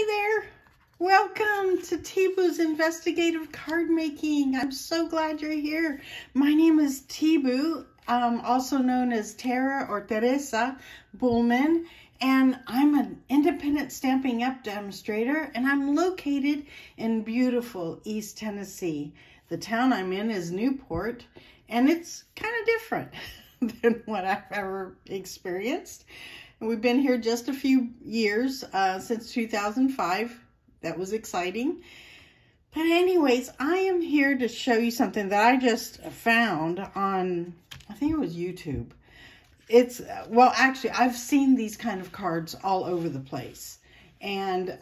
Hi there. Welcome to TeBu's investigative card making. I'm so glad you're here. My name is TeBu, also known as Tera or Teresa Buhlmann, and I'm an independent Stampin' Up! Demonstrator, and I'm located in beautiful East Tennessee. The town I'm in is Newport, and it's kind of different than what I've ever experienced. We've been here just a few years, since 2005. That was exciting. But anyways, I am here to show you something that I just found on, I think it was YouTube. Well, actually, I've seen these kind of cards all over the place. And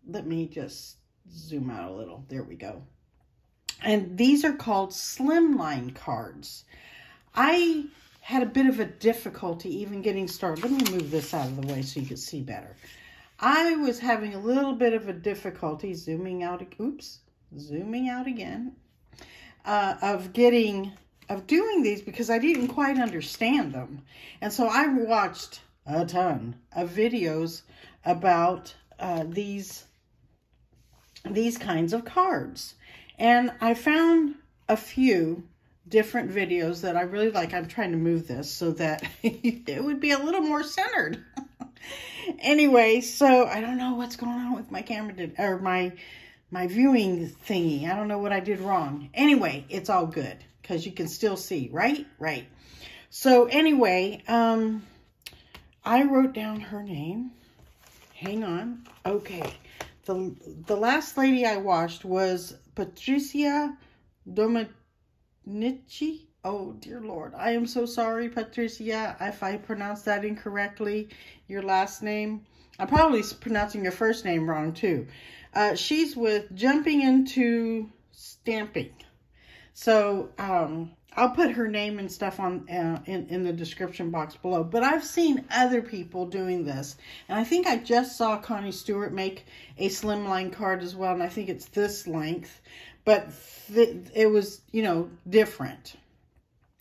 let me just zoom out a little. There we go. And these are called Slimline cards. I had a bit of a difficulty even getting started. Let me move this out of the way so you can see better. I was having a little bit of a difficulty zooming out again, of doing these because I didn't quite understand them. And so I watched a ton of videos about these kinds of cards. And I found a few different videos that I really like. I'm trying to move this so that it would be a little more centered. Anyway, so I don't know what's going on with my camera, or my viewing thingy. I don't know what I did wrong. Anyway, it's all good because you can still see, right? Right. So anyway, I wrote down her name. Hang on. Okay. The last lady I watched was Patricia Dominici. Oh, dear Lord. I am so sorry, Patricia, if I pronounced that incorrectly, your last name. I'm probably pronouncing your first name wrong, too. She's with Jumping Into Stamping. So, I'll put her name and stuff on in the description box below. But I've seen other people doing this. And I think I just saw Connie Stewart make a slimline card as well. And I think it's this length. But it was, you know, different.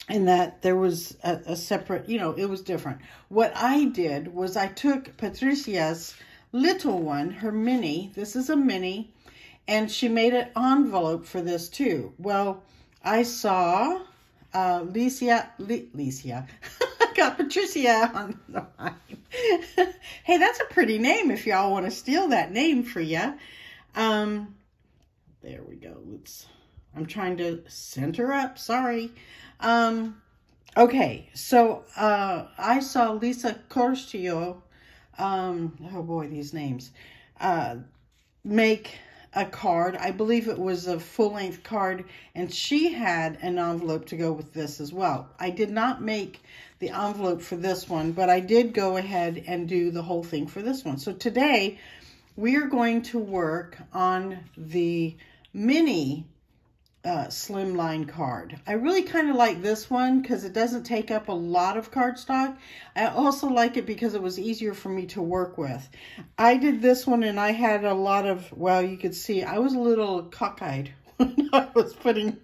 And that there was a separate, you know, it was different. What I did was I took Patricia's little one, her mini. This is a mini. And she made an envelope for this too. Well, I saw Licia. I got Patricia on the line. Hey, that's a pretty name if y'all want to steal that name for you. There we go. I'm trying to center up. Sorry. Okay. So, I saw Lisa Corstio, oh boy, these names, make a card. I believe it was a full-length card, and she had an envelope to go with this as well. I did not make the envelope for this one, but I did go ahead and do the whole thing for this one. So today we are going to work on the mini slimline card. I really kind of like this one because it doesn't take up a lot of cardstock. I also like it because it was easier for me to work with. I did this one and I had a lot of, well, you could see I was a little cockeyed when I was putting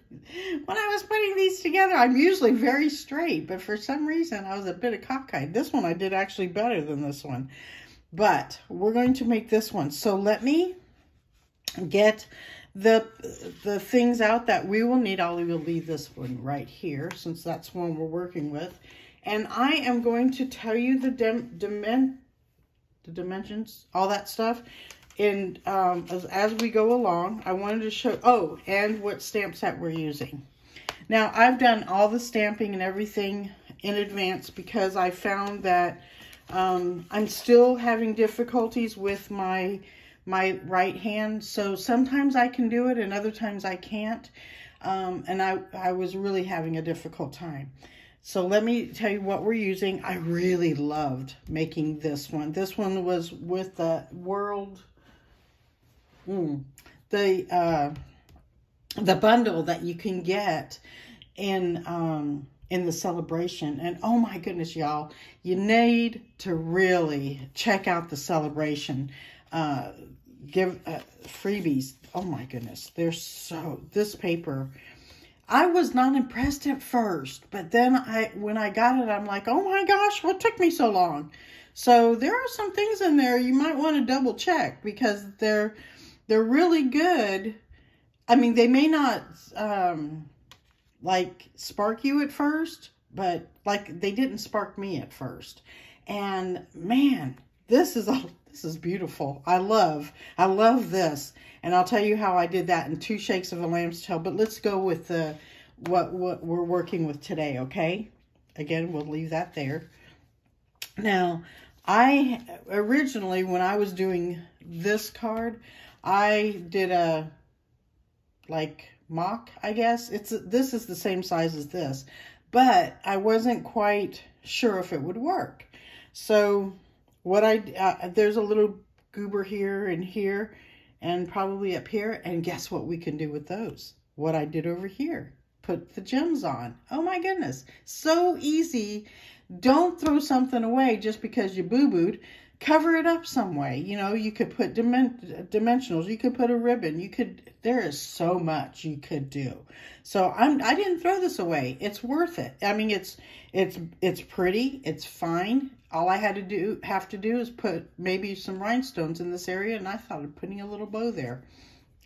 these together. I'm usually very straight, but for some reason I was a bit of cockeyed. This one I did actually better than this one. But we're going to make this one. So let me get the things out that we will need. I'll leave this one right here since that's one we're working with. And I am going to tell you the dimensions, all that stuff, and as we go along. I wanted to show, oh, and what stamp set we're using. Now, I've done all the stamping and everything in advance because I found that I'm still having difficulties with my right hand, so sometimes I can do it and other times I can't, and I was really having a difficult time. So let me tell you what we're using. I really loved making this one. This one was with the the bundle that you can get in the celebration. And oh my goodness, y'all, you need to really check out the celebration. Give freebies. Oh my goodness, they're this paper, I was not impressed at first, but then when I got it, I'm like, oh my gosh, what took me so long? So there are some things in there you might want to double check, because they're really good. I mean, they may not like spark you at first, but like they didn't spark me at first. And man, this is beautiful. I love this. And I'll tell you how I did that in 2 shakes of a lamb's tail. But let's go with what we're working with today, okay? Again, we'll leave that there. Now, I originally, when I was doing this card, I did a like mock, I guess. This is the same size as this, but I wasn't quite sure if it would work. So what there's a little goober here and here and probably up here, and guess what we can do with those? What I did over here, put the gems on. Oh my goodness, so easy. Don't throw something away just because you boo-booed. Cover it up some way. You know, you could put dimensionals. You could put a ribbon. There is so much you could do. So I didn't throw this away. It's worth it. I mean, it's pretty. It's fine. All I have to do is put maybe some rhinestones in this area, and I thought of putting a little bow there.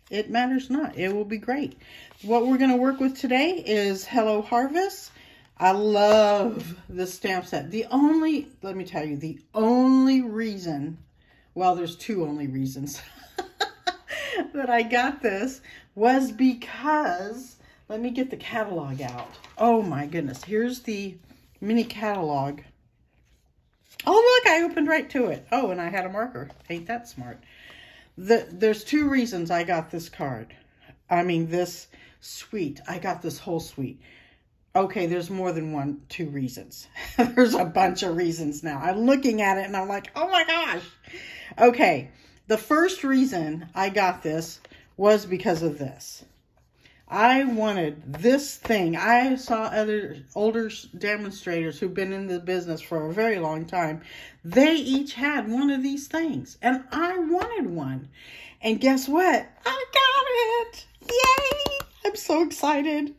It matters not. It will be great. What we're going to work with today is Hello Harvest. I love this stamp set. Let me tell you, the only reason, well, there's 2 only reasons that I got this was because, let me get the catalog out. Oh my goodness, here's the mini catalog. Oh look, I opened right to it. Oh, and I had a marker. Ain't that smart? There's 2 reasons I got this card. I mean, this suite. I got this whole suite. Okay, there's more than 2 reasons. There's a bunch of reasons now. I'm looking at it and I'm like, oh my gosh. Okay, the first reason I got this was because of this. I wanted this thing. I saw other older demonstrators who've been in the business for a very long time. They each had one of these things, and I wanted one. And guess what? I got it. Yay! I'm so excited.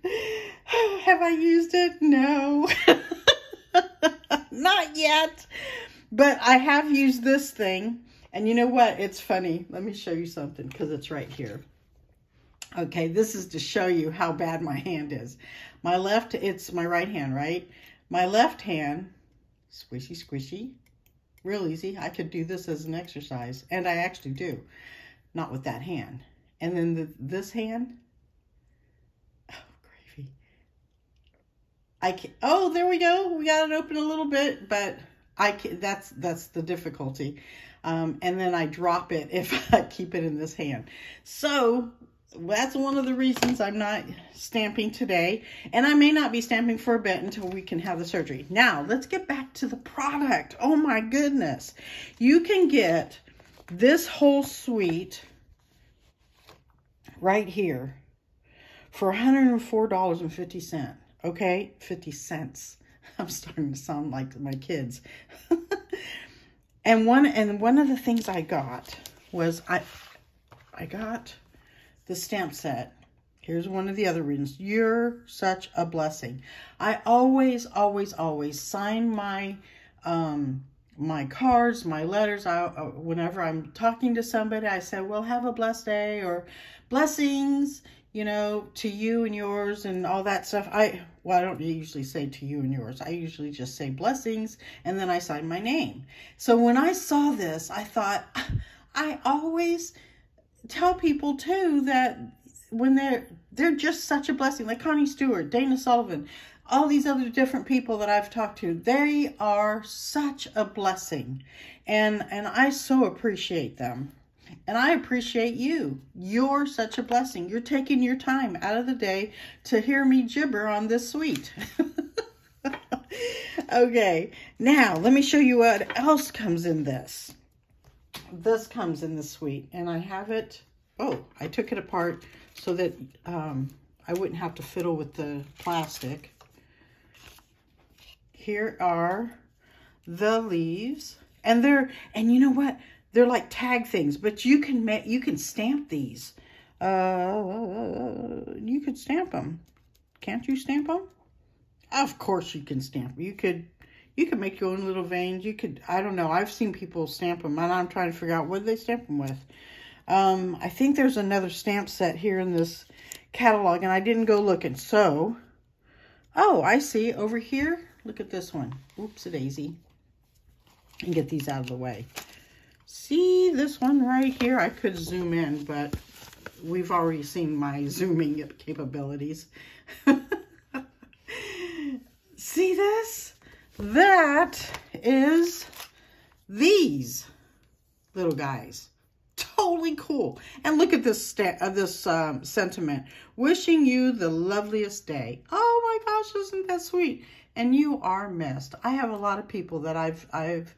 Have I used it? No. Not yet. But I have used this thing. And you know what? It's funny. Let me show you something, because it's right here. Okay, this is to show you how bad my hand is. It's my right hand, right? My left hand, squishy, squishy. Real easy. I could do this as an exercise. And I actually do. Not with that hand. And then this hand. Oh, there we go. We got it open a little bit, but that's the difficulty. And then I drop it if I keep it in this hand. So that's one of the reasons I'm not stamping today. And I may not be stamping for a bit until we can have the surgery. Now, let's get back to the product. Oh my goodness. You can get this whole suite right here for $104.50. Okay, 50 cents. I'm starting to sound like my kids. and one of the things I got was I got the stamp set. Here's one of the other reasons. You're such a blessing. I always sign my my cards, my letters. Whenever I'm talking to somebody, I say, well, have a blessed day, or blessings, you know, to you and yours and all that stuff. I don't usually say to you and yours. I usually just say blessings, and then I sign my name. So when I saw this, I thought, I always tell people too that when they're just such a blessing, like Connie Stewart, Dana Sullivan, all these other different people that I've talked to, they are such a blessing. And I so appreciate them. And I appreciate you. You're such a blessing. You're taking your time out of the day to hear me gibber on this suite. Okay, now let me show you what else comes in this. This comes in the suite, and I have it. Oh, I took it apart so that I wouldn't have to fiddle with the plastic. Here are the leaves, and you know what? They're like tag things, but you can stamp these. You could stamp them. Can't you stamp them? Of course you can stamp them. You could make your own little veins. You could, I don't know. I've seen people stamp them, and I'm trying to figure out what they stamp them with. I think there's another stamp set here in this catalog, and I didn't go looking. So, oh, I see over here. Look at this one. Oops-a-daisy. And get these out of the way. See this one right here? I could zoom in, but we've already seen my zooming capabilities. See this? That is these little guys. Totally cool. And look at this sentiment. Wishing you the loveliest day. Oh my gosh, isn't that sweet? And you are missed. I have a lot of people that I've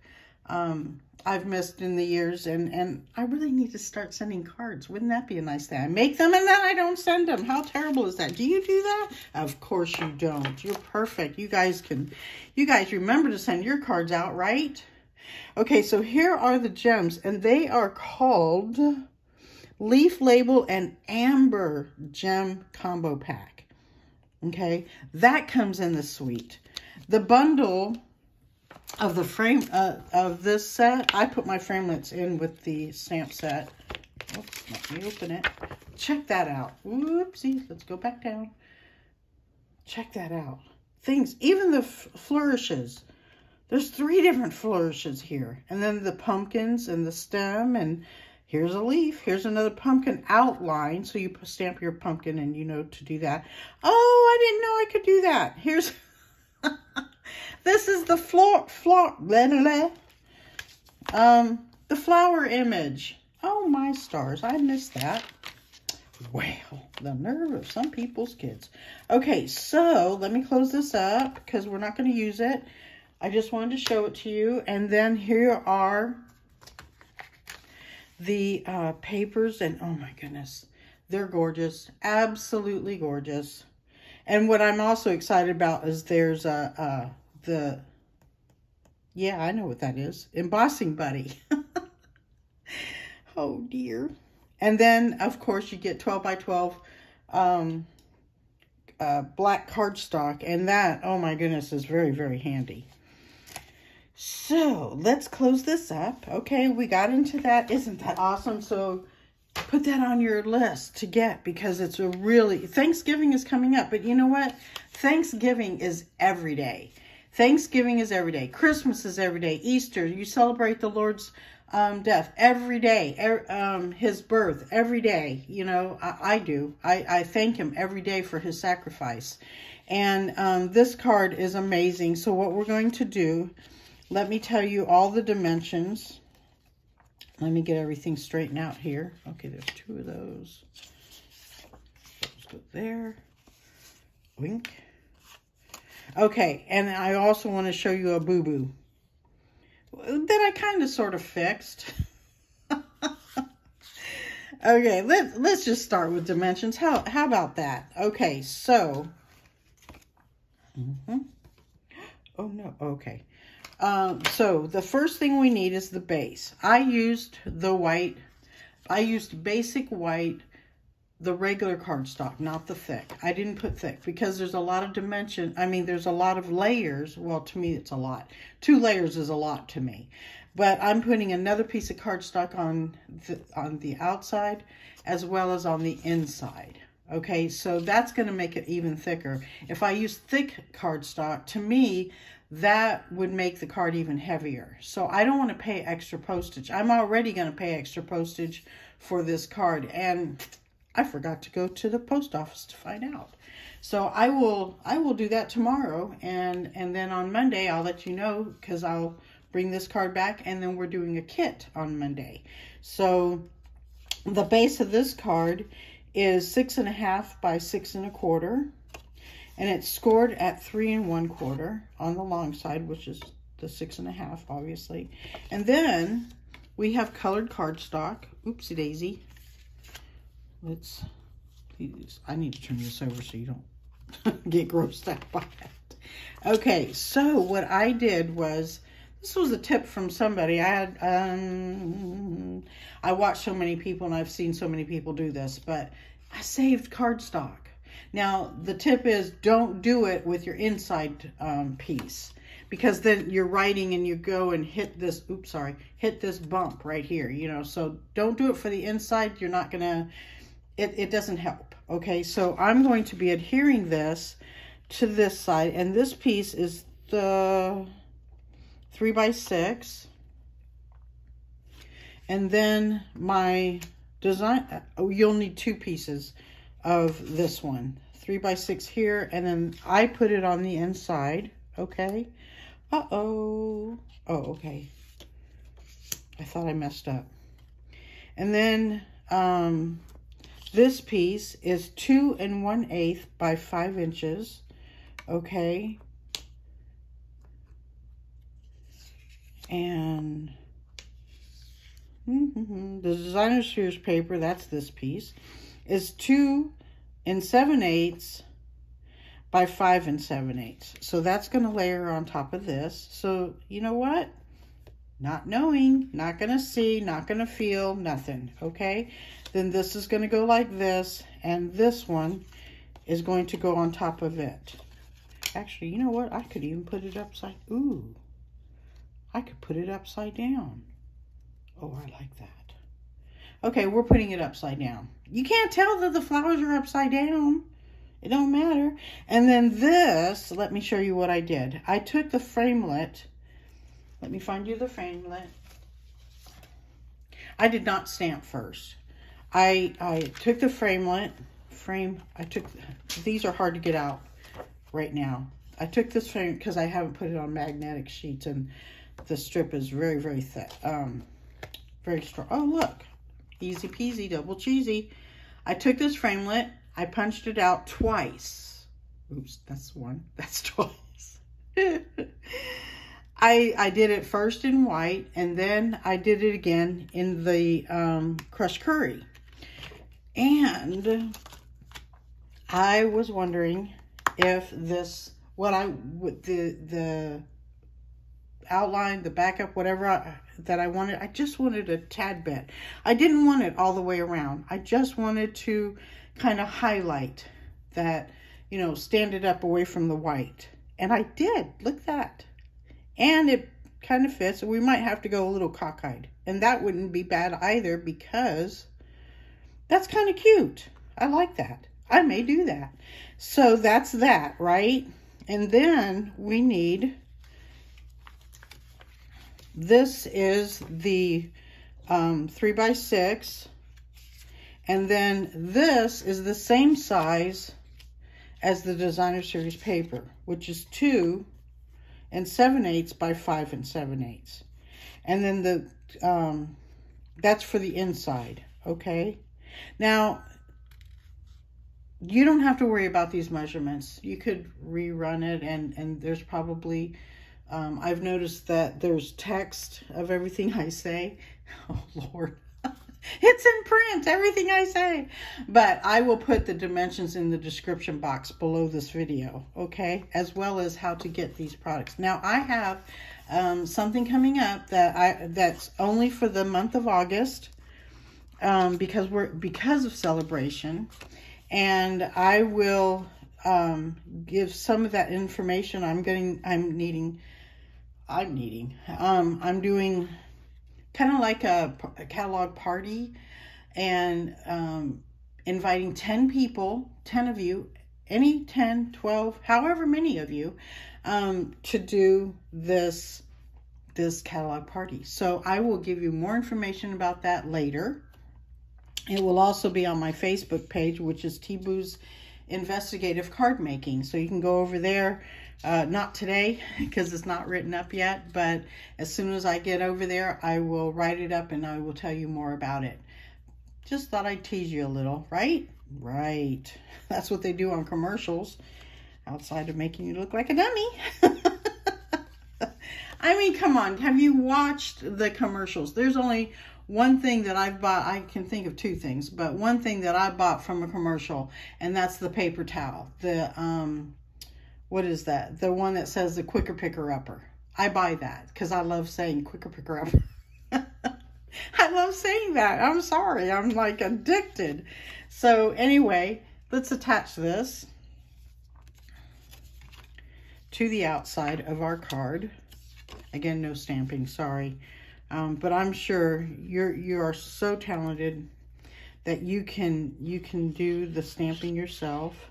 missed in the years, and I really need to start sending cards. Wouldn't that be a nice thing? I make them and then I don't send them. How terrible is that? Do you do that? Of course you don't. You're perfect. You guys remember to send your cards out, right? Okay, so here are the gems, and they are called Leaf Label and Amber Gem Combo Pack. Okay, that comes in the suite. The bundle of the frame of this set, I put my framelits in with the stamp set. Oops, let me open it. Check that out. Whoopsie, let's go back down. Check that out. Things, even the flourishes. There's 3 different flourishes here. And then the pumpkins and the stem, and here's a leaf. Here's another pumpkin outline. So you stamp your pumpkin and you know to do that. Oh, I didn't know I could do that. Here's... This is the the flower image. Oh my stars, I missed that. Well, the nerve of some people's kids. Okay, so let me close this up because we're not going to use it. I just wanted to show it to you. And then here are the papers, and oh my goodness, they're gorgeous. Absolutely gorgeous. And what I'm also excited about is there's yeah, I know what that is. Embossing Buddy. Oh dear. And then of course you get 12 by 12 black cardstock, and that, oh my goodness, is very, very handy. So let's close this up. Okay, we got into that. Isn't that awesome? So put that on your list to get, because it's a really, Thanksgiving is coming up, but you know what? Thanksgiving is every day. Thanksgiving is every day. Christmas is every day. Easter, you celebrate the Lord's death every day. His birth every day. You know, I do. I thank him every day for his sacrifice. And this card is amazing. So what we're going to do, let me tell you all the dimensions. Let me get everything straightened out here. Okay, there's 2 of those. Let's go there. Wink. Okay, and I also want to show you a boo-boo that I kind of sort of fixed. Okay, let's just start with dimensions. How about that? Okay, so oh no, okay. So the first thing we need is the base. I used the white. I used basic white, the regular cardstock, not the thick. I didn't put thick because there's a lot of dimension. I mean, there's a lot of layers. Well, to me, it's a lot. 2 layers is a lot to me. But I'm putting another piece of cardstock on the outside as well as on the inside. Okay, so that's going to make it even thicker. If I use thick cardstock, to me, that would make the card even heavier. So I don't want to pay extra postage. I'm already going to pay extra postage for this card, and I forgot to go to the post office to find out. So I will do that tomorrow, and then on Monday I'll let you know, because I'll bring this card back, and then we're doing a kit on Monday. So the base of this card is 6.5 by 6 1/4, and it's scored at 3 1/4 on the long side, which is the 6.5, obviously. And then we have colored cardstock. Oopsie daisy. Let's, please, I need to turn this over so you don't get grossed out by it. Okay, so what I did was, this was a tip from somebody. I watched so many people, and I've seen so many people do this, but I saved cardstock. Now, the tip is, don't do it with your inside piece, because then you're writing and you go and hit this, oops, sorry, hit this bump right here, you know, so don't do it for the inside. You're not gonna, it doesn't help. Okay, so I'm going to be adhering this to this side, and this piece is the 3x6, and then my design, you'll need 2 pieces of this one, 3x6 here, and then I put it on the inside. Okay. Oh, okay. I thought I messed up. And then this piece is 2 1/8 by 5 inches. Okay. And the designer series paper, that's this piece, is 2 7/8 by 5 7/8. So that's going to layer on top of this. So you know what? Not knowing, not going to see, not going to feel, nothing. Okay. Then this is going to go like this, and this one is going to go on top of it. Actually, you know what? I could even put it upside, ooh, I could put it upside down. Oh, I like that. Okay, we're putting it upside down. You can't tell that the flowers are upside down. It don't matter. And then this, let me show you what I did. I took the framelit. Let me find you the framelit. I did not stamp first. I took the framelit. These are hard to get out right now. I took this frame because I haven't put it on magnetic sheets, and the strip is very, very thick. Very strong. Oh, look. Easy peasy, double cheesy. I took this framelit. I punched it out twice. Oops, that's one. That's twice. I did it first in white, and then I did it again in the crushed curry. And I was wondering if this, the outline, the backup, whatever that I wanted, I just wanted a tad bit. I didn't want it all the way around. I just wanted to kind of highlight that, you know, stand it up away from the white. And I did. Look at that. And it kind of fits. We might have to go a little cockeyed. And that wouldn't be bad either, because that's kind of cute. I like that. I may do that. So that's that, right? And then we need, this is the 3x6. And then this is the same size as the designer series paper, which is 2 7/8 by 5 7/8. And then the that's for the inside. Okay. Now, you don't have to worry about these measurements. You could rerun it, and there's probably, I've noticed that there's text of everything I say. Oh, Lord. It's in print, everything I say. But I will put the dimensions in the description box below this video, okay? As well as how to get these products. Now, I have something coming up that's only for the month of August, because of celebration. And I will give some of that information I'm doing kind of like a catalog party, and inviting 10 people, 10 of you, any 10, 12, however many of you, to do this catalog party. So I will give you more information about that later. It will also be on my Facebook page, which is TeBu's Investigative Card Making. So you can go over there. Not today, because it's not written up yet, but as soon as I get over there, I will write it up and I will tell you more about it. Just thought I'd tease you a little, right? Right. That's what they do on commercials, outside of making you look like a dummy. I mean, come on. Have you watched the commercials? There's only one thing that I've bought. I can think of 2 things, but one thing that I bought from a commercial, and that's the paper towel. What is that? The one that says the quicker picker upper. I buy that because I love saying quicker picker upper. I love saying that. I'm sorry. I'm like addicted. So anyway, let's attach this to the outside of our card. Again, no stamping, sorry. But I'm sure you are so talented that you can do the stamping yourself.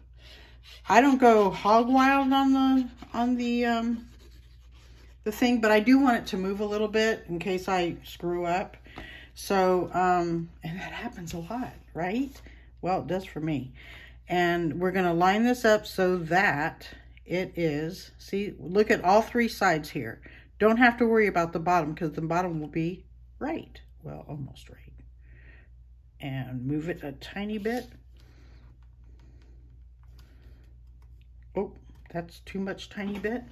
I don't go hog wild on the thing, but I do want it to move a little bit in case I screw up. So, and that happens a lot, right? Well, it does for me. And we're gonna line this up so that it is, see, look at all three sides here. Don't have to worry about the bottom because the bottom will be right. Well, almost right. And move it a tiny bit. Oh, that's too much tiny bit.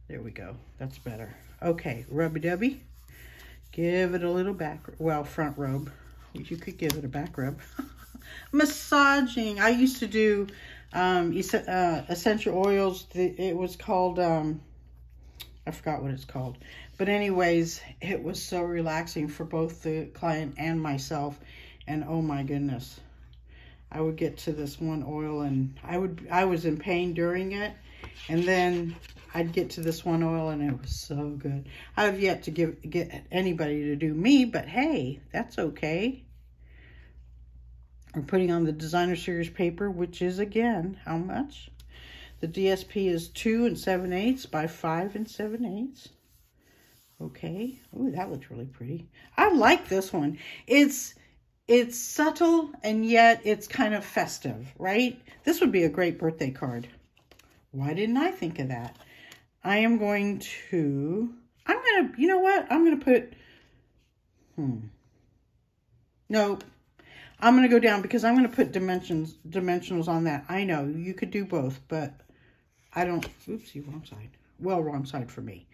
There we go. That's better. Okay, rubby-dubby. Give it a little back, well, front rub. You could give it a back rub. Massaging. I used to do essential oils. It was called, I forgot what it's called. But anyways, it was so relaxing for both the client and myself. And oh my goodness, I would get to this one oil and I was in pain during it. And then I'd get to this one oil and it was so good. I have yet to get anybody to do me, but hey, that's okay. We're putting on the designer series paper, which is again, how much? The DSP is 2 7/8 by 5 7/8. Okay. Ooh, that looks really pretty. I like this one. It's subtle and yet it's kind of festive, right? This would be a great birthday card. Why didn't I think of that? I am going to, you know what? I'm going to put, no, I'm going to go down because I'm going to put dimensionals on that. I know you could do both, but I don't, oopsie, wrong side. Well, wrong side for me.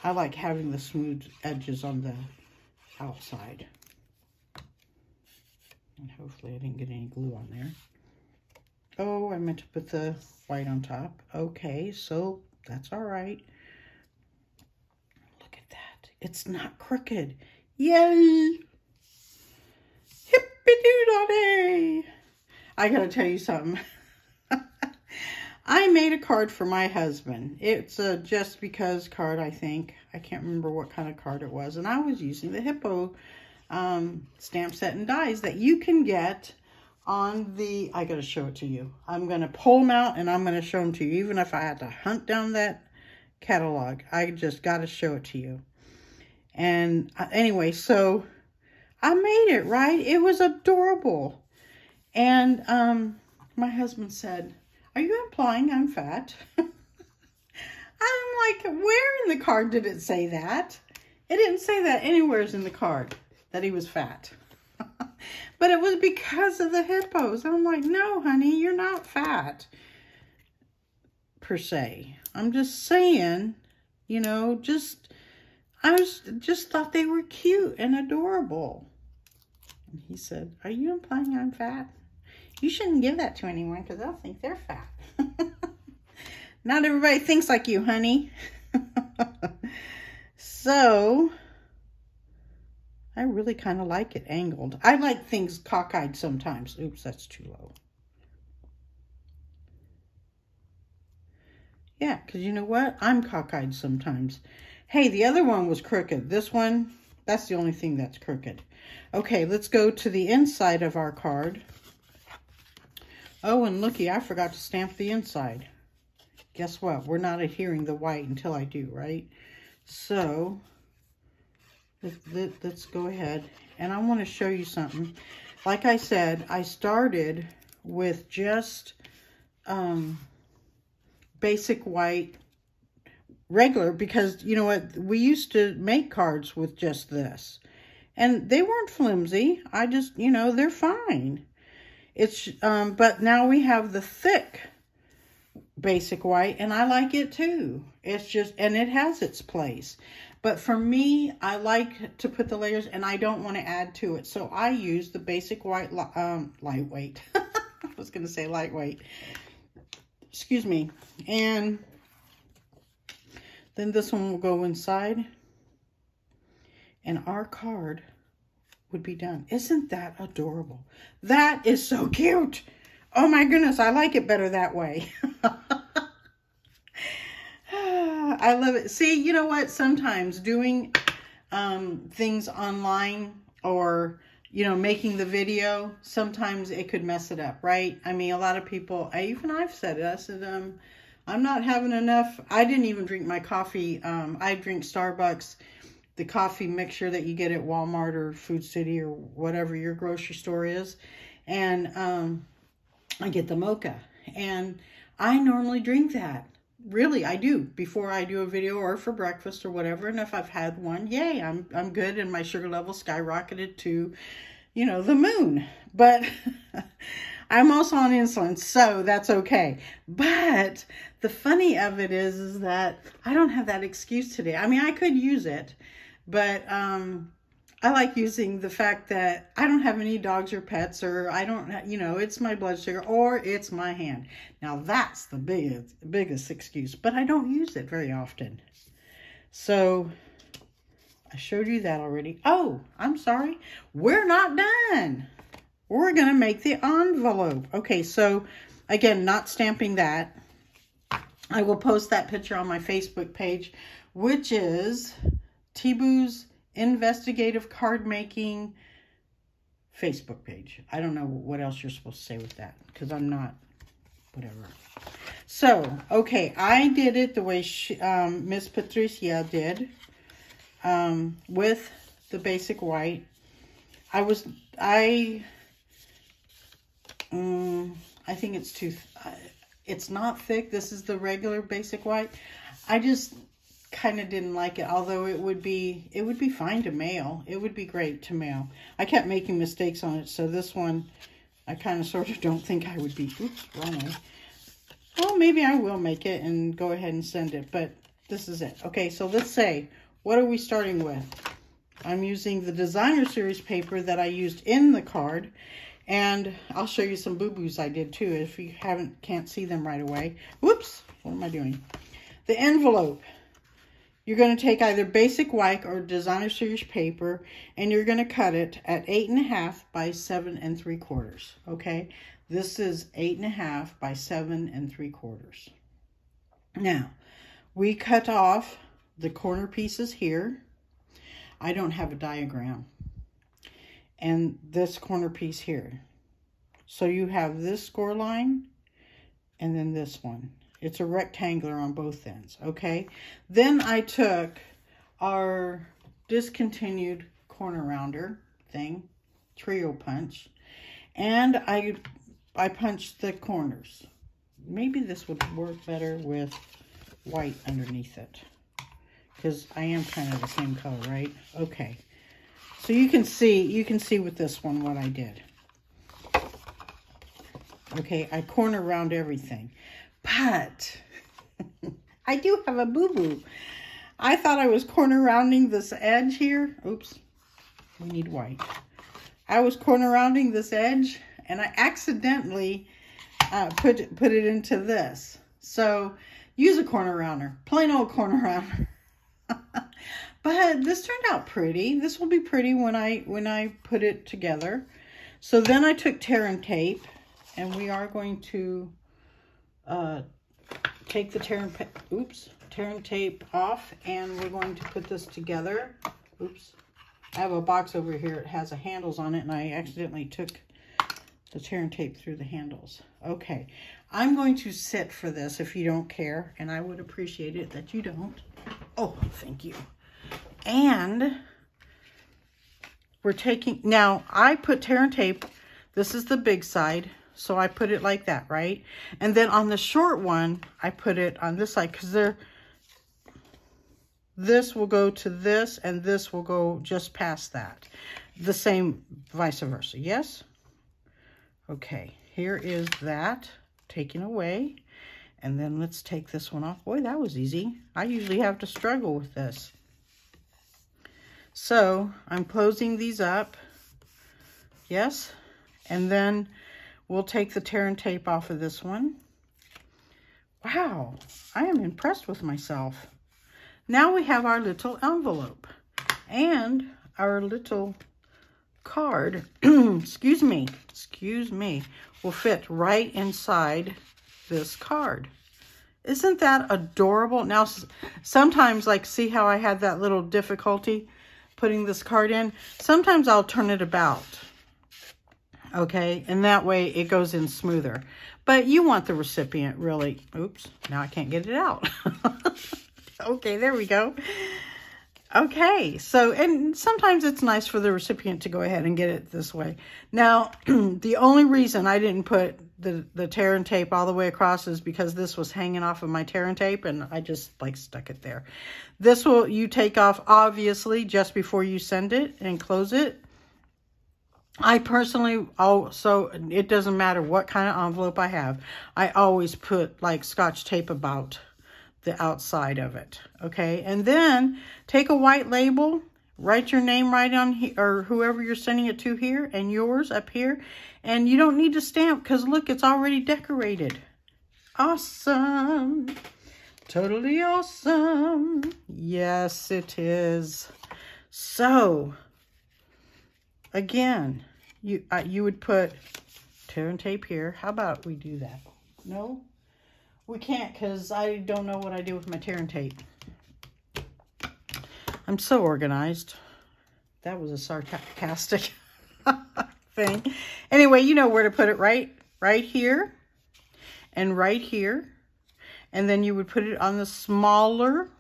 I like having the smooth edges on the outside. And hopefully I didn't get any glue on there. Oh, I meant to put the white on top. Okay, so that's all right. Look at that. It's not crooked. Yay! Hippity-doo-dah-day! I gotta tell you something. I made a card for my husband. It's a just because card, I think. I can't remember what kind of card it was. And I was using the Hippo stamp set and dies that you can get on the, I gotta show it to you. I'm gonna pull them out and I'm gonna show them to you. Even if I had to hunt down that catalog, I just gotta show it to you. And anyway, so I made it, right? It was adorable. And my husband said, "Are you implying I'm fat?" I'm like, where in the card did it say that? It didn't say that anywhere in the card that he was fat. But it was because of the hippos. I'm like, no, honey, you're not fat, per se. I'm just saying, you know, I just thought they were cute and adorable. And he said, "Are you implying I'm fat? You shouldn't give that to anyone because they'll think they're fat." Not everybody thinks like you, honey. So, I really kind of like it angled. I like things cockeyed sometimes. Oops, that's too low. Yeah, because you know what? I'm cockeyed sometimes. Hey, the other one was crooked. This one, that's the only thing that's crooked. Okay, let's go to the inside of our card. Oh, and looky, I forgot to stamp the inside. Guess what? We're not adhering the white until I do, right? So, let's go ahead. And I want to show you something. Like I said, I started with just basic white, regular, because, you know what? We used to make cards with just this. And they weren't flimsy. I just, you know, they're fine. It's, but now we have the thick basic white, and I like it too. It's just, and it has its place. But for me, I like to put the layers, and I don't want to add to it. So I use the basic white, lightweight. I was going to say lightweight. Excuse me. And then this one will go inside. And our card would be done. Isn't that adorable? That is so cute. Oh my goodness, I like it better that way. I love it. See, you know what? Sometimes doing things online or, you know, making the video, sometimes it could mess it up, right? I mean, a lot of people, I've said it. I said, I'm not having enough. I didn't even drink my coffee. I drink Starbucks, the coffee mixture that you get at Walmart or Food City or whatever your grocery store is. And I get the mocha. And I normally drink that. Really, I do, before I do a video or for breakfast or whatever. And if I've had one, yay, I'm good. And my sugar level skyrocketed to, you know, the moon. But I'm also on insulin, so that's okay. But the funny of it is that I don't have that excuse today. I mean, I could use it, but I like using the fact that I don't have any dogs or pets, or I don't, you know, it's my blood sugar or it's my hand. Now that's the biggest excuse, but I don't use it very often. So I showed you that already. Oh, I'm sorry. We're not done. We're going to make the envelope. Okay, so again, not stamping that. I will post that picture on my Facebook page, which is TeBu's Investigative Card Making Facebook page. I don't know what else you're supposed to say with that, because I'm not, whatever. So, okay, I did it the way Miss Patricia did, with the basic white. I think it's too, it's not thick. This is the regular basic white. I just kind of didn't like it, although it would be fine to mail. It would be great to mail. I kept making mistakes on it, so this one I kind of sort of don't think I would be, oops, wrong way. Well, maybe I will make it and go ahead and send it, but this is it. Okay, so let's say, what are we starting with? I'm using the designer series paper that I used in the card, and I'll show you some boo-boos I did too if you can't see them right away. Whoops, what am I doing? The envelope. You're going to take either basic white or designer series paper, and you're going to cut it at 8.5 by 7 3/4. Okay, this is 8.5 by 7 3/4. Now, we cut off the corner pieces here. I don't have a diagram. And this corner piece here. So you have this score line and then this one. It's a rectangular on both ends, okay? Then I took our discontinued corner rounder thing, trio punch, and I punched the corners. Maybe this would work better with white underneath it, because I am kind of the same color, right? Okay. So you can see with this one what I did. Okay, I corner round everything. But I do have a boo-boo. I thought I was corner rounding this edge here. Oops, we need white. I was corner rounding this edge, and I accidentally put it into this. So use a corner rounder, plain old corner rounder. But this turned out pretty. This will be pretty when I put it together. So then I took Tera tape, and we are going to take the Tera tape off, and we're going to put this together. Oops. I have a box over here. It has handles on it, and I accidentally took the Tera tape through the handles. Okay. I'm going to sit for this if you don't care, and I would appreciate it that you don't. Oh, thank you. And we're taking, now I put Tera tape, this is the big side, so I put it like that, right? And then on the short one, I put it on this side, because this will go to this, and this will go just past that. The same vice versa, yes? Okay, here is that taken away. And then let's take this one off. Boy, that was easy. I usually have to struggle with this. So I'm closing these up. Yes. And then we'll take the Tera tape off of this one. Wow, I am impressed with myself. Now we have our little envelope and our little card, excuse me, will fit right inside this card. Isn't that adorable? Now, sometimes, like, see how I had that little difficulty putting this card in? Sometimes I'll turn it about, okay? And that way it goes in smoother. But you want the recipient really, oops, now I can't get it out. Okay, there we go. Okay, so, and sometimes it's nice for the recipient to go ahead and get it this way. Now, the only reason I didn't put the tear and tape all the way across is because this was hanging off of my tear and tape, and I just like stuck it there. This will, you take off obviously just before you send it and close it. I personally also, it doesn't matter what kind of envelope I have, I always put like Scotch tape about the outside of it, okay? And then take a white label, write your name right on here, or whoever you're sending it to here, and yours up here. And you don't need to stamp because look, it's already decorated. Awesome. Totally awesome. Yes, it is. So, again, you would put tear and tape here. How about we do that? No? We can't because I don't know what I do with my tear and tape. I'm so organized. That was a sarcastic thing. Anyway, you know where to put it, right here and right here. And then you would put it on the smaller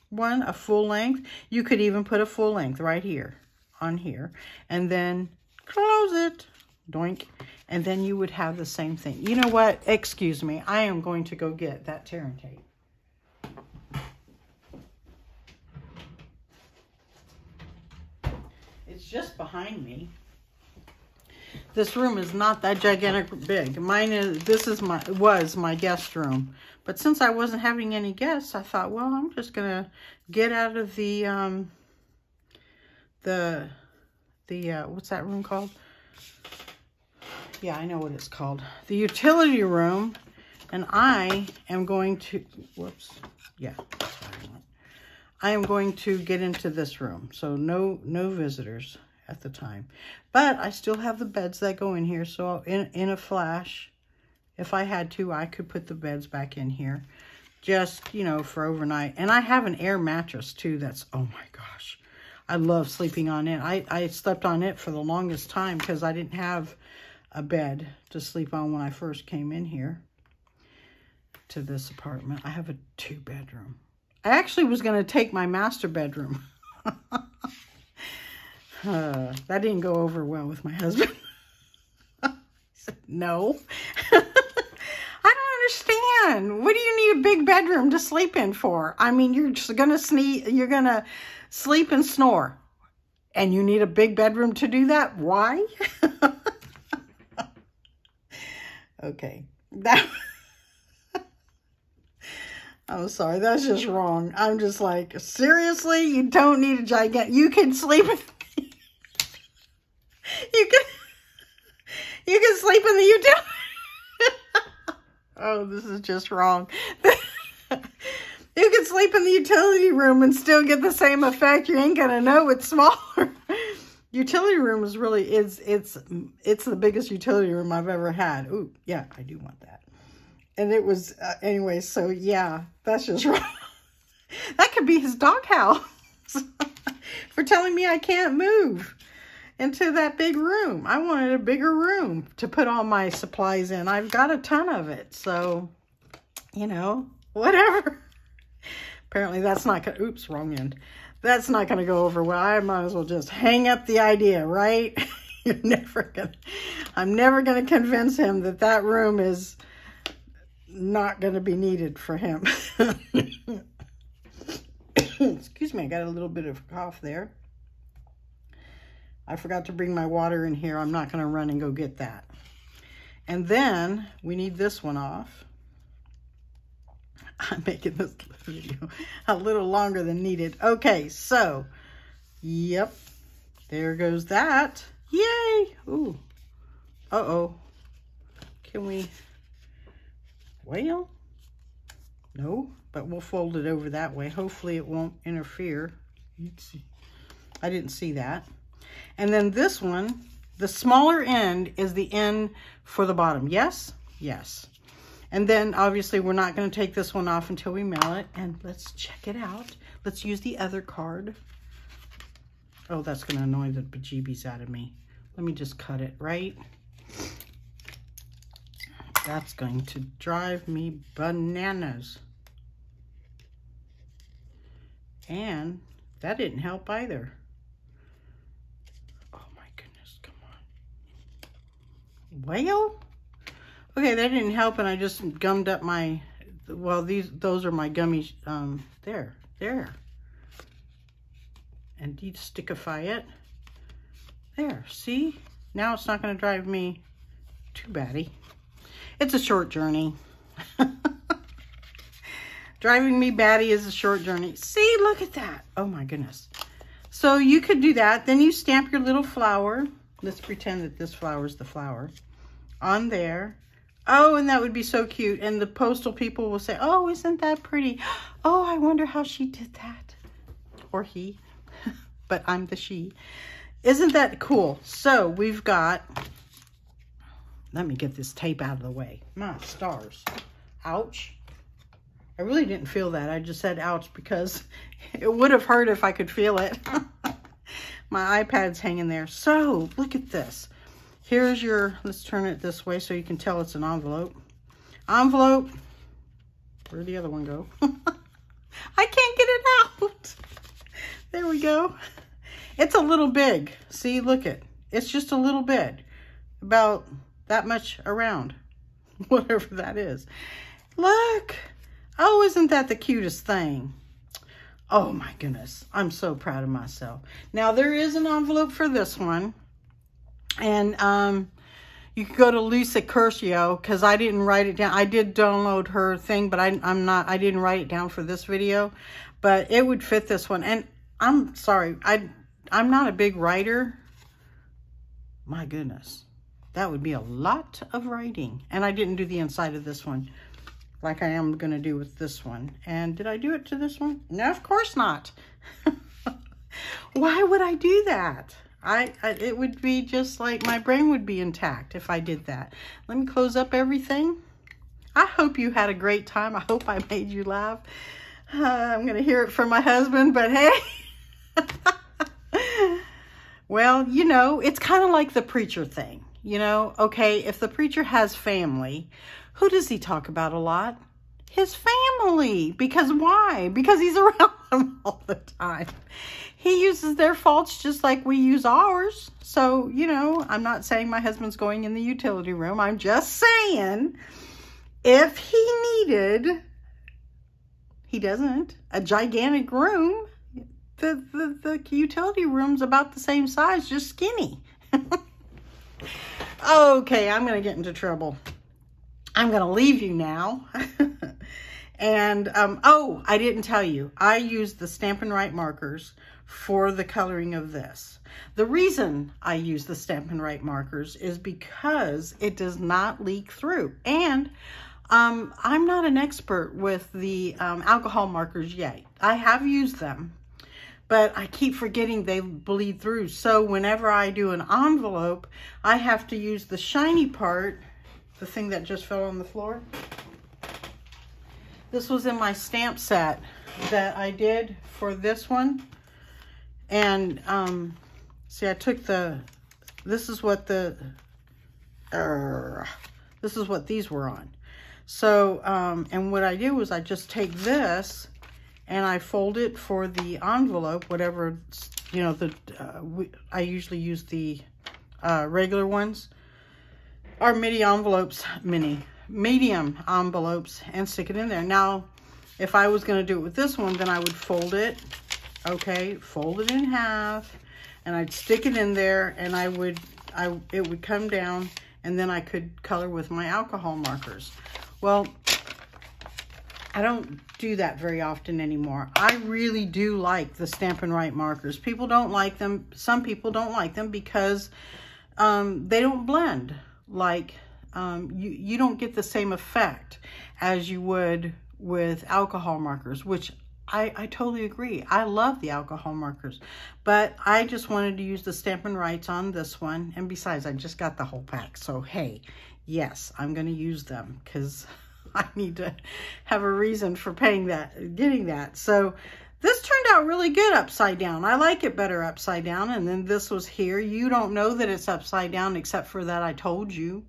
one, a full length. You could even put a full length right here on here. And then close it. Doink. And then you would have the same thing. You know what? Excuse me. I am going to go get that tear and tape. It's just behind me. This room is not that gigantic big. Mine is, this is was my guest room. But since I wasn't having any guests, I thought, well, I'm just going to get out of the what's that room called? Yeah, I know what it's called. The utility room. And I am going to, whoops. Yeah, that's what I want. I am going to get into this room. So no visitors at the time. But I still have the beds that go in here. So in a flash, if I had to, I could put the beds back in here. Just, you know, for overnight. And I have an air mattress too. That's, oh my gosh. I love sleeping on it. I slept on it for the longest time because I didn't have a bed to sleep on when I first came in here to this apartment. I have a 2-bedroom. I actually was going to take my master bedroom. That didn't go over well with my husband. He said, no. I don't understand. What do you need a big bedroom to sleep in for? I mean, you're just going to sneeze, you're going to sleep and snore. And you need a big bedroom to do that? Why? Okay. I'm sorry. That's just wrong. I'm just like, seriously? You don't need a gigantic... You can sleep... You can sleep in the utility... Oh, this is just wrong. You can sleep in the utility room and still get the same effect. You ain't gonna know it's smaller. Utility room is really, it's the biggest utility room I've ever had. Ooh, yeah, I do want that. And it was, anyway, so yeah, that's just wrong. That could be his doghouse for telling me I can't move into that big room. I wanted a bigger room to put all my supplies in. I've got a ton of it, so, you know, whatever. Apparently that's not gonna, oops, wrong end. That's not going to go over well. I might as well just hang up the idea, right? I'm never going to convince him that that room is not going to be needed for him. Excuse me, I got a little bit of a cough there. I forgot to bring my water in here. I'm not going to run and go get that. And then we need this one off. I'm making this video a little longer than needed. Okay, so, yep, there goes that. Yay! Ooh. Uh-oh. Can we, well, no, but we'll fold it over that way. Hopefully it won't interfere. Let's see. I didn't see that. And then this one, the smaller end is the end for the bottom. Yes? Yes. And then obviously we're not going to take this one off until we mail it. And let's check it out. Let's use the other card. Oh, that's going to annoy the bejeebies out of me. Let me just cut it right. That's going to drive me bananas. And that didn't help either. Oh my goodness, come on. Well, okay, that didn't help, and I just gummed up my, well, those are my gummies, there. And de-stickify it. There, see? Now it's not going to drive me too batty. It's a short journey. Driving me batty is a short journey. See, look at that. Oh my goodness. So you could do that. Then you stamp your little flower. Let's pretend that this flower is the flower. On there. Oh, and that would be so cute. And the postal people will say, oh, isn't that pretty? Oh, I wonder how she did that. Or he. But I'm the she. Isn't that cool? So we've got, let me get this tape out of the way. My stars. Ouch. I really didn't feel that. I just said ouch because it would have hurt if I could feel it. My iPad's hanging there. So look at this. Here's your, let's turn it this way so you can tell it's an envelope. Envelope. Where'd the other one go? I can't get it out. There we go. It's a little big. See, look it. It's just a little bit. About that much around. Whatever that is. Look. Oh, isn't that the cutest thing? Oh my goodness. I'm so proud of myself. Now there is an envelope for this one. And you can go to Lisa Curcio because I didn't write it down. I did download her thing, but I didn't write it down for this video. But it would fit this one. And I'm sorry, I'm not a big writer. My goodness. That would be a lot of writing. And I didn't do the inside of this one like I am going to do with this one. And did I do it to this one? No, of course not. Why would I do that? It would be just like my brain would be intact if I did that. Let me close up everything. I hope you had a great time. I hope I made you laugh. I'm going to hear it from my husband, but hey. Well, you know, it's kind of like the preacher thing. You know, okay, if the preacher has family, who does he talk about a lot? His family. Because why? Because he's around them all the time. He uses their faults just like we use ours. So, you know, I'm not saying my husband's going in the utility room. I'm just saying if he needed, he doesn't, a gigantic room, the utility room's about the same size, just skinny. Okay, I'm going to get into trouble. I'm going to leave you now. And, oh, I didn't tell you. I used the Stampin' Write markers for the coloring of this. The reason I use the Stampin' Write markers is because it does not leak through. And I'm not an expert with the alcohol markers yet. I have used them, but I keep forgetting they bleed through. So whenever I do an envelope, I have to use the shiny part, the thing that just fell on the floor. This was in my stamp set that I did for this one. And see, I took this is what these were on. So, and what I do was I just take this and I fold it for the envelope, whatever, you know, I usually use the regular ones, or medium envelopes, and stick it in there. Now, if I was going to do it with this one, then I would fold it, okay, fold it in half, and I'd stick it in there, and it would come down, and then I could color with my alcohol markers. Well, I don't do that very often anymore. I really do like the Stampin' Write markers. People don't like them. Some people don't like them because they don't blend. Like, you don't get the same effect as you would with alcohol markers, which I totally agree. I love the alcohol markers, but I just wanted to use the Stampin' Rights on this one. And besides, I just got the whole pack. So, hey, yes, I'm going to use them because I need to have a reason for getting that. So this turned out really good upside down. I like it better upside down. And then this was here. You don't know that it's upside down except for that I told you.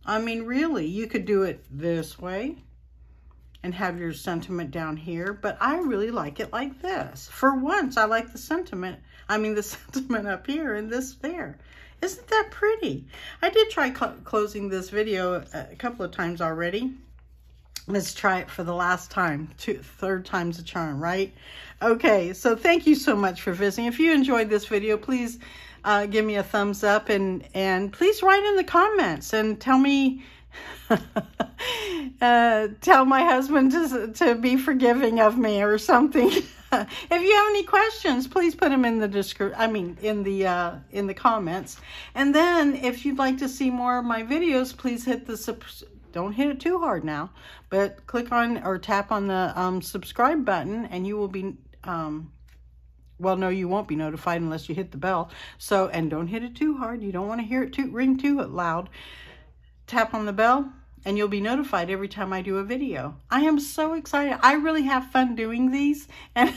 I mean, really, you could do it this way and have your sentiment down here, but I really like it like this. For once, I like the sentiment up here and this there. Isn't that pretty? I did try closing this video a couple of times already. Let's try it for the last time. Third time's a charm, right? Okay, so thank you so much for visiting. If you enjoyed this video, please give me a thumbs up and please write in the comments and tell me, tell my husband to be forgiving of me or something. If you have any questions, please put them in the in the comments. And then if you'd like to see more of my videos, please hit the don't hit it too hard now, but click on or tap on the subscribe button, and you will be well, no, you won't be notified unless you hit the bell. So, and don't hit it too hard. You don't want to hear it ring too loud. Tap on the bell and you'll be notified every time I do a video. I am so excited. I really have fun doing these, and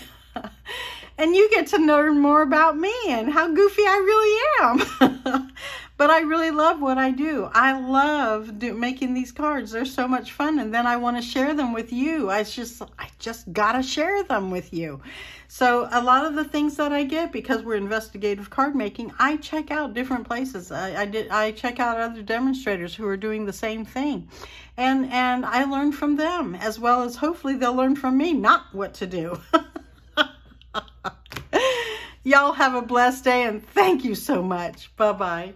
and you get to learn more about me and how goofy I really am. But I really love what I do. I love making these cards. They're so much fun, and then I want to share them with you. I just gotta share them with you. So a lot of the things that I get, because we're investigative card making, I check out different places. I check out other demonstrators who are doing the same thing, and I learn from them, as well as hopefully they'll learn from me not what to do. Y'all have a blessed day, and thank you so much. Bye-bye.